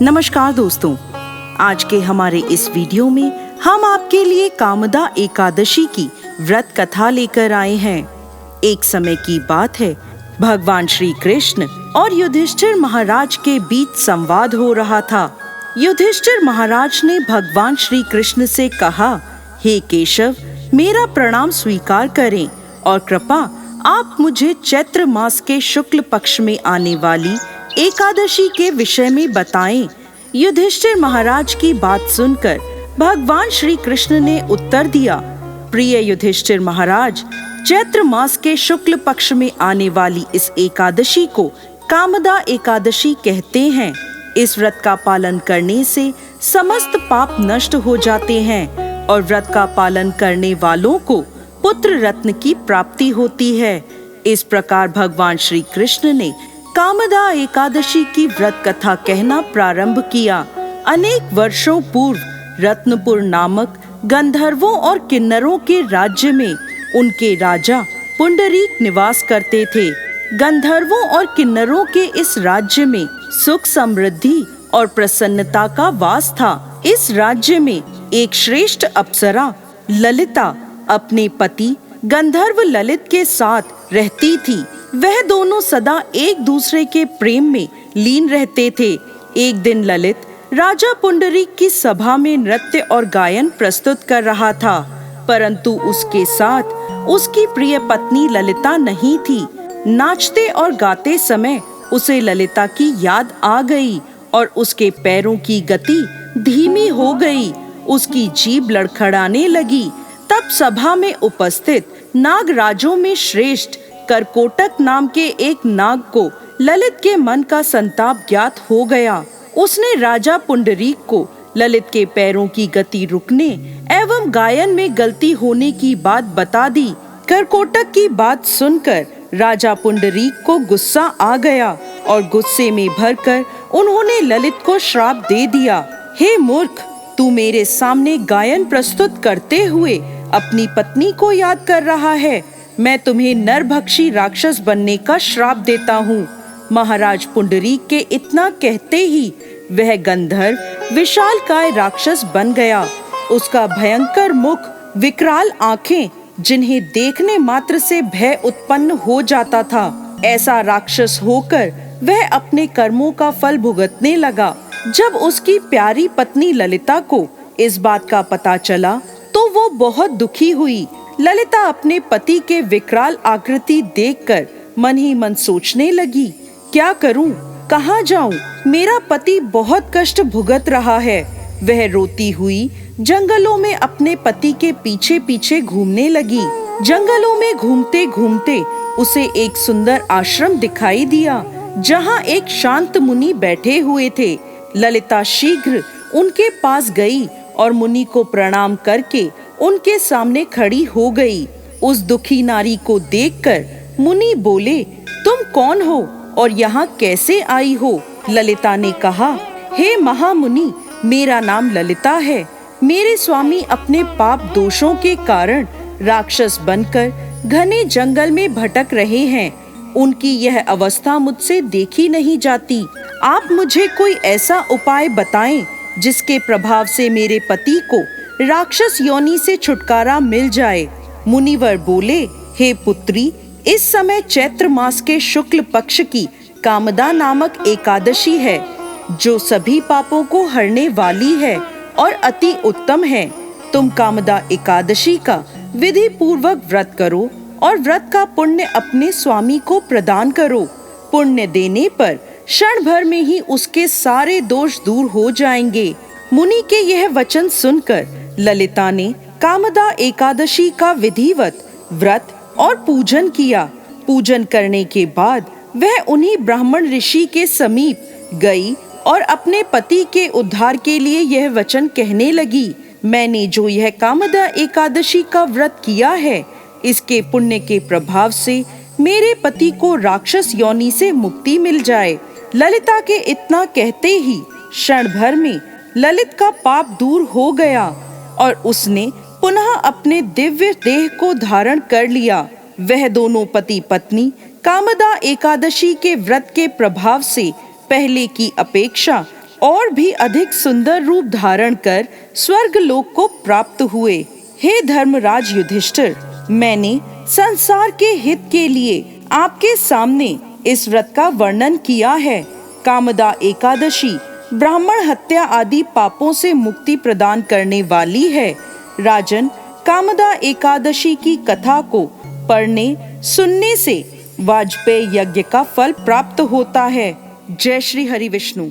नमस्कार दोस्तों, आज के हमारे इस वीडियो में हम आपके लिए कामदा एकादशी की व्रत कथा लेकर आए हैं। एक समय की बात है, भगवान श्री कृष्ण और युधिष्ठिर महाराज के बीच संवाद हो रहा था। युधिष्ठिर महाराज ने भगवान श्री कृष्ण से कहा, हे केशव, मेरा प्रणाम स्वीकार करें और कृपा आप मुझे चैत्र मास के शुक्ल पक्ष में आने वाली एकादशी के विषय में बताएं। युधिष्ठिर महाराज की बात सुनकर भगवान श्री कृष्ण ने उत्तर दिया, प्रिय युधिष्ठिर महाराज, चैत्र मास के शुक्ल पक्ष में आने वाली इस एकादशी को कामदा एकादशी कहते हैं। इस व्रत का पालन करने से समस्त पाप नष्ट हो जाते हैं और व्रत का पालन करने वालों को पुत्र रत्न की प्राप्ति होती है। इस प्रकार भगवान श्री कृष्ण ने कामदा एकादशी की व्रत कथा कहना प्रारंभ किया। अनेक वर्षों पूर्व रत्नपुर नामक गंधर्वों और किन्नरों के राज्य में उनके राजा पुंडरीक निवास करते थे। गंधर्वों और किन्नरों के इस राज्य में सुख समृद्धि और प्रसन्नता का वास था। इस राज्य में एक श्रेष्ठ अप्सरा ललिता अपने पति गंधर्व ललित के साथ रहती थी। वह दोनों सदा एक दूसरे के प्रेम में लीन रहते थे। एक दिन ललित राजा पुंडरीक की सभा में नृत्य और गायन प्रस्तुत कर रहा था, परंतु उसके साथ उसकी प्रिय पत्नी ललिता नहीं थी। नाचते और गाते समय उसे ललिता की याद आ गई और उसके पैरों की गति धीमी हो गई। उसकी जीभ लड़खड़ाने लगी। तब सभा में उपस्थित नागराजों में श्रेष्ठ करकोटक नाम के एक नाग को ललित के मन का संताप ज्ञात हो गया। उसने राजा पुंडरीक को ललित के पैरों की गति रुकने एवं गायन में गलती होने की बात बता दी। करकोटक की बात सुनकर राजा पुंडरीक को गुस्सा आ गया और गुस्से में भरकर उन्होंने ललित को श्राप दे दिया, हे मूर्ख, तू मेरे सामने गायन प्रस्तुत करते हुए अपनी पत्नी को याद कर रहा है। मैं तुम्हें नरभक्षी राक्षस बनने का श्राप देता हूँ। महाराज पुंडरीक के इतना कहते ही वह गंधर्व विशालकाय राक्षस बन गया। उसका भयंकर मुख, विकराल आंखें, जिन्हें देखने मात्र से भय उत्पन्न हो जाता था, ऐसा राक्षस होकर वह अपने कर्मों का फल भुगतने लगा। जब उसकी प्यारी पत्नी ललिता को इस बात का पता चला तो वो बहुत दुखी हुई। ललिता अपने पति के विकराल आकृति देखकर मन ही मन सोचने लगी, क्या करूं, कहां जाऊं? मेरा पति बहुत कष्ट भुगत रहा है। वह रोती हुई जंगलों में अपने पति के पीछे पीछे घूमने लगी। जंगलों में घूमते घूमते उसे एक सुंदर आश्रम दिखाई दिया, जहां एक शांत मुनि बैठे हुए थे। ललिता शीघ्र उनके पास गई और मुनि को प्रणाम करके उनके सामने खड़ी हो गई। उस दुखी नारी को देखकर मुनि बोले, तुम कौन हो और यहाँ कैसे आई हो? ललिता ने कहा, हे महामुनि, मेरा नाम ललिता है। मेरे स्वामी अपने पाप दोषों के कारण राक्षस बनकर घने जंगल में भटक रहे हैं। उनकी यह अवस्था मुझसे देखी नहीं जाती। आप मुझे कोई ऐसा उपाय बताएं जिसके प्रभाव से मेरे पति को राक्षस योनि से छुटकारा मिल जाए। मुनिवर बोले, हे पुत्री, इस समय चैत्र मास के शुक्ल पक्ष की कामदा नामक एकादशी है, जो सभी पापों को हरने वाली है और अति उत्तम है। तुम कामदा एकादशी का विधि पूर्वक व्रत करो और व्रत का पुण्य अपने स्वामी को प्रदान करो। पुण्य देने पर क्षण भर में ही उसके सारे दोष दूर हो जाएंगे। मुनि के यह वचन सुनकर ललिता ने कामदा एकादशी का विधिवत व्रत और पूजन किया। पूजन करने के बाद वह उन्हीं ब्राह्मण ऋषि के समीप गई और अपने पति के उद्धार के लिए यह वचन कहने लगी, मैंने जो यह कामदा एकादशी का व्रत किया है, इसके पुण्य के प्रभाव से मेरे पति को राक्षस योनि से मुक्ति मिल जाए। ललिता के इतना कहते ही क्षण भर में ललित का पाप दूर हो गया और उसने पुनः अपने दिव्य देह को धारण कर लिया। वह दोनों पति पत्नी कामदा एकादशी के व्रत के प्रभाव से पहले की अपेक्षा और भी अधिक सुंदर रूप धारण कर स्वर्ग लोक को प्राप्त हुए। हे धर्मराज युधिष्ठिर, मैंने संसार के हित के लिए आपके सामने इस व्रत का वर्णन किया है। कामदा एकादशी ब्राह्मण हत्या आदि पापों से मुक्ति प्रदान करने वाली है। राजन, कामदा एकादशी की कथा को पढ़ने सुनने से वाजपेय यज्ञ का फल प्राप्त होता है। जय श्री हरि विष्णु।